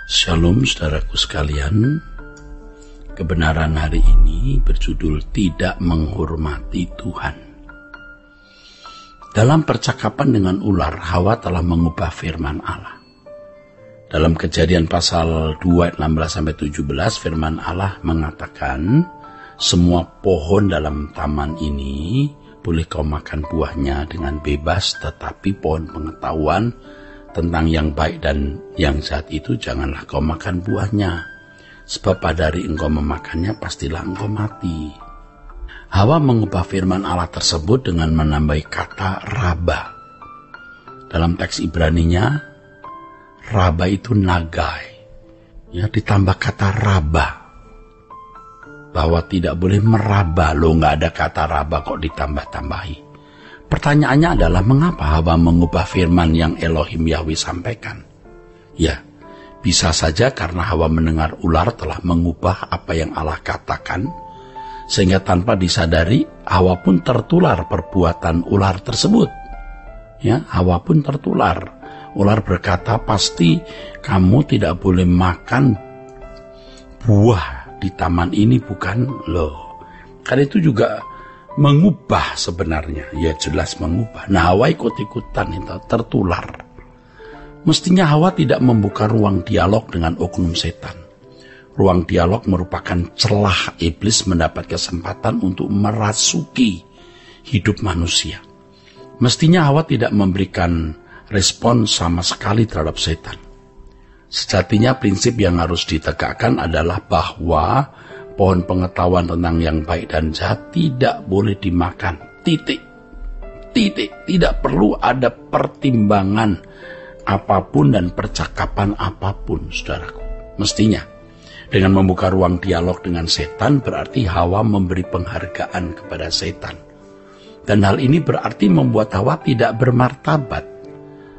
Shalom saudaraku sekalian, kebenaran hari ini berjudul Tidak Menghormati Tuhan. Dalam percakapan dengan ular, Hawa telah mengubah firman Allah. Dalam Kejadian pasal 2 16-17 firman Allah mengatakan, semua pohon dalam taman ini boleh kau makan buahnya dengan bebas, tetapi pohon pengetahuan tentang yang baik dan yang jahat itu janganlah kau makan buahnya, sebab pada hari engkau memakannya pastilah engkau mati. Hawa mengubah firman Allah tersebut dengan menambahi kata raba. Dalam teks Ibraninya, raba itu nagai, ditambah kata raba, bahwa tidak boleh meraba. Nggak ada kata raba kok ditambah-tambahi. Pertanyaannya adalah mengapa Hawa mengubah firman yang Elohim Yahweh sampaikan? Ya, bisa saja karena Hawa mendengar ular telah mengubah apa yang Allah katakan, sehingga tanpa disadari Hawa pun tertular perbuatan ular tersebut. Hawa pun tertular. Ular berkata, pasti kamu tidak boleh makan buah di taman ini, bukan? Karena itu juga mengubah sebenarnya, jelas mengubah. Nah, Hawa ikut-ikutan itu, tertular. Mestinya Hawa tidak membuka ruang dialog dengan oknum setan. Ruang dialog merupakan celah iblis mendapat kesempatan untuk merasuki hidup manusia. Mestinya Hawa tidak memberikan respon sama sekali terhadap setan. Sejatinya prinsip yang harus ditegakkan adalah bahwa pohon pengetahuan tentang yang baik dan jahat tidak boleh dimakan. Titik. Tidak perlu ada pertimbangan apapun dan percakapan apapun, saudaraku. Mestinya, dengan membuka ruang dialog dengan setan berarti Hawa memberi penghargaan kepada setan. Dan hal ini berarti membuat Hawa tidak bermartabat.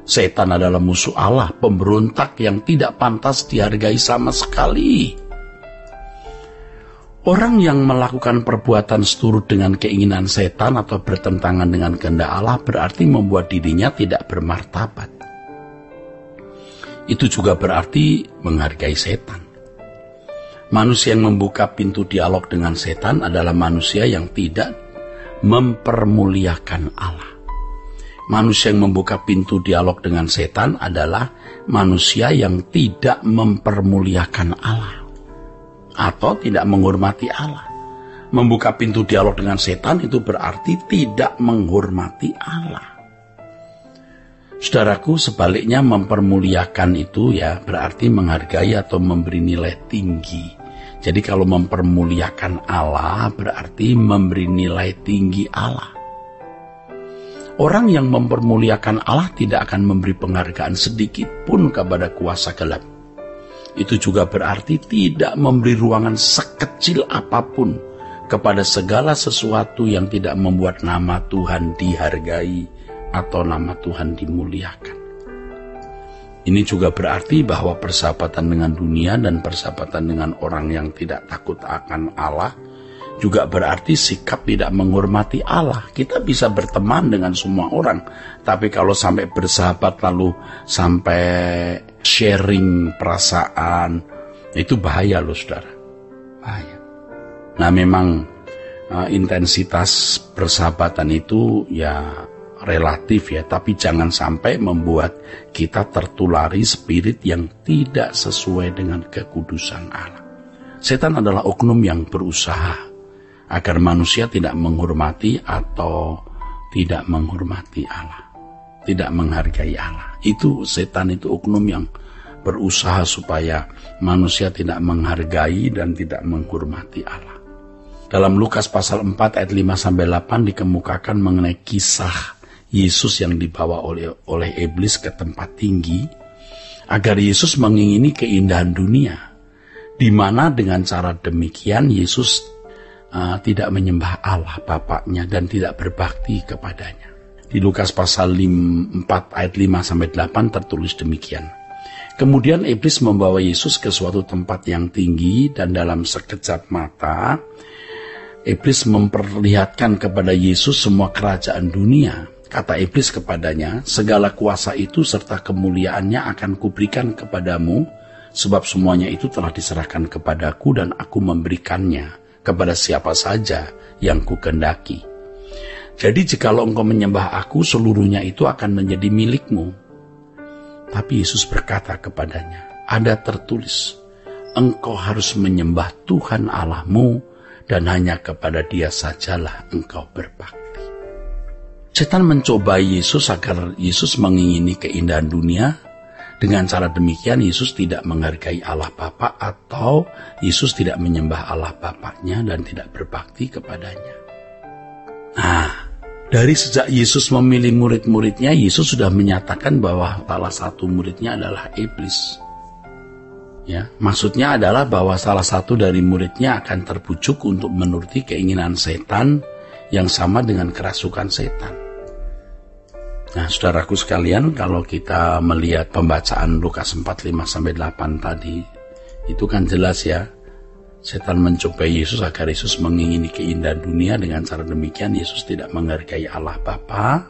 Setan adalah musuh Allah, pemberontak yang tidak pantas dihargai sama sekali. Orang yang melakukan perbuatan seturut dengan keinginan setan atau bertentangan dengan kehendak Allah berarti membuat dirinya tidak bermartabat. Itu juga berarti menghargai setan. Manusia yang membuka pintu dialog dengan setan adalah manusia yang tidak mempermuliakan Allah. Manusia yang membuka pintu dialog dengan setan adalah manusia yang tidak mempermuliakan Allah atau tidak menghormati Allah. Membuka pintu dialog dengan setan itu berarti tidak menghormati Allah. Saudaraku, sebaliknya mempermuliakan itu berarti menghargai atau memberi nilai tinggi. Jadi kalau mempermuliakan Allah berarti memberi nilai tinggi Allah. Orang yang mempermuliakan Allah tidak akan memberi penghargaan sedikit pun kepada kuasa gelap. Itu juga berarti tidak memberi ruangan sekecil apapun kepada segala sesuatu yang tidak membuat nama Tuhan dihargai atau nama Tuhan dimuliakan. Ini juga berarti bahwa persahabatan dengan dunia dan persahabatan dengan orang yang tidak takut akan Allah juga berarti sikap tidak menghormati Allah. Kita bisa berteman dengan semua orang, tapi kalau sampai bersahabat lalu sampai sharing perasaan, itu bahaya loh saudara. Bahaya. Nah memang intensitas persahabatan itu relatif tapi jangan sampai membuat kita tertulari spirit yang tidak sesuai dengan kekudusan Allah. Setan adalah oknum yang berusaha agar manusia tidak menghormati atau tidak menghormati Allah, tidak menghargai Allah. Itu setan, itu oknum yang berusaha supaya manusia tidak menghargai dan tidak menghormati Allah. Dalam Lukas pasal 4 ayat 5-8 dikemukakan mengenai kisah Yesus yang dibawa oleh iblis ke tempat tinggi agar Yesus mengingini keindahan dunia, di mana dengan cara demikian Yesus tidak menyembah Allah Bapaknya dan tidak berbakti kepadanya. Di Lukas pasal 4 ayat 5-8 tertulis demikian. Kemudian iblis membawa Yesus ke suatu tempat yang tinggi dan dalam sekejap mata iblis memperlihatkan kepada Yesus semua kerajaan dunia. Kata iblis kepadanya, segala kuasa itu serta kemuliaannya akan kuberikan kepadamu sebab semuanya itu telah diserahkan kepadaku dan aku memberikannya kepada siapa saja yang kukendaki. Jadi jikalau engkau menyembah aku, seluruhnya itu akan menjadi milikmu. Tapi Yesus berkata kepadanya, ada tertulis, engkau harus menyembah Tuhan Allahmu dan hanya kepada Dia sajalah engkau berbakti. Setan mencobai Yesus agar Yesus mengingini keindahan dunia. Dengan cara demikian Yesus tidak menghargai Allah Bapa atau Yesus tidak menyembah Allah Bapaknya dan tidak berbakti kepadanya. Nah, dari sejak Yesus memilih murid-muridnya, Yesus sudah menyatakan bahwa salah satu muridnya adalah iblis. Ya, maksudnya adalah bahwa salah satu dari muridnya akan terbujuk untuk menuruti keinginan setan yang sama dengan kerasukan setan. Nah, saudaraku sekalian, kalau kita melihat pembacaan Lukas 4:5-8 tadi, itu kan jelas ya, setan mencobai Yesus agar Yesus mengingini keindahan dunia. Dengan cara demikian Yesus tidak menghargai Allah Bapa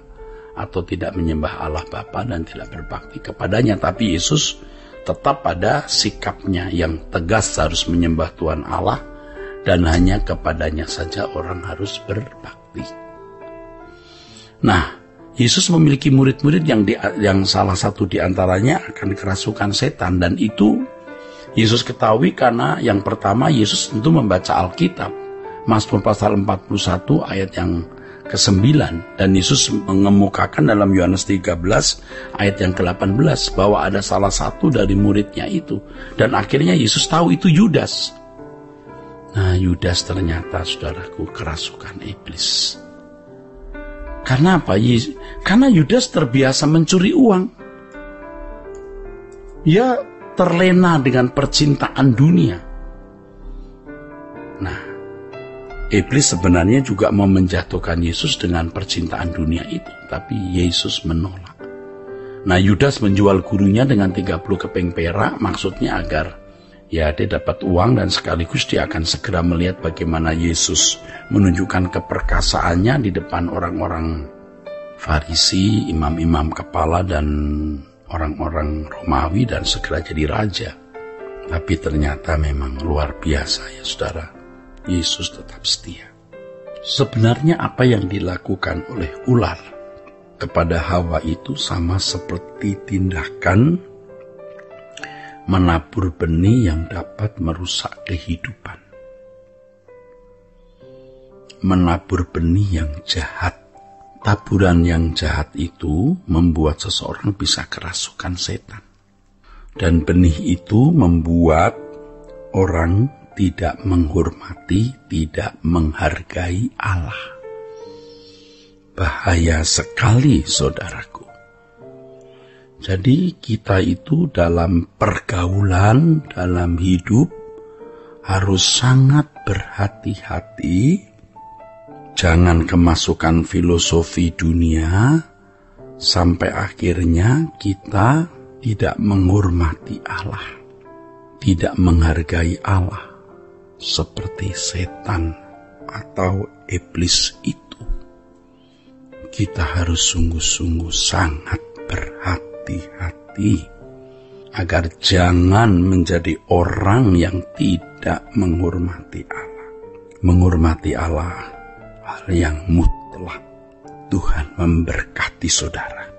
atau tidak menyembah Allah Bapa dan tidak berbakti kepadanya. Tapi Yesus tetap pada sikapnya yang tegas harus menyembah Tuhan Allah dan hanya kepadanya saja orang harus berbakti. Nah, Yesus memiliki murid-murid yang salah satu diantaranya akan kerasukan setan, dan itu Yesus ketahui karena yang pertama Yesus tentu membaca Alkitab, Mazmur pasal 41 ayat yang ke-9, dan Yesus mengemukakan dalam Yohanes 13 ayat yang ke-18 bahwa ada salah satu dari muridnya itu, dan akhirnya Yesus tahu itu Yudas. Nah, Yudas ternyata, saudaraku, kerasukan iblis. Karena apa? Karena Yudas terbiasa mencuri uang. Ia terlena dengan percintaan dunia. Nah, iblis sebenarnya juga mau menjatuhkan Yesus dengan percintaan dunia itu, tapi Yesus menolak. Nah, Yudas menjual gurunya dengan 30 keping perak, maksudnya agar dia dapat uang dan sekaligus dia akan segera melihat bagaimana Yesus menunjukkan keperkasaannya di depan orang-orang Farisi, imam-imam kepala dan orang-orang Romawi dan segera jadi raja. Tapi ternyata memang luar biasa ya saudara, Yesus tetap setia. Sebenarnya apa yang dilakukan oleh ular kepada Hawa itu sama seperti tindakan menabur benih yang dapat merusak kehidupan. Menabur benih yang jahat. Taburan yang jahat itu membuat seseorang bisa kerasukan setan. Dan benih itu membuat orang tidak menghormati, tidak menghargai Allah. Bahaya sekali, saudaraku. Jadi kita itu dalam pergaulan, dalam hidup harus sangat berhati-hati. Jangan kemasukan filosofi dunia sampai akhirnya kita tidak menghormati Allah, tidak menghargai Allah seperti setan atau iblis itu. Kita harus sungguh-sungguh sangat berhati-hati agar jangan menjadi orang yang tidak menghormati Allah. Menghormati Allah hal yang mutlak. Tuhan memberkati saudara.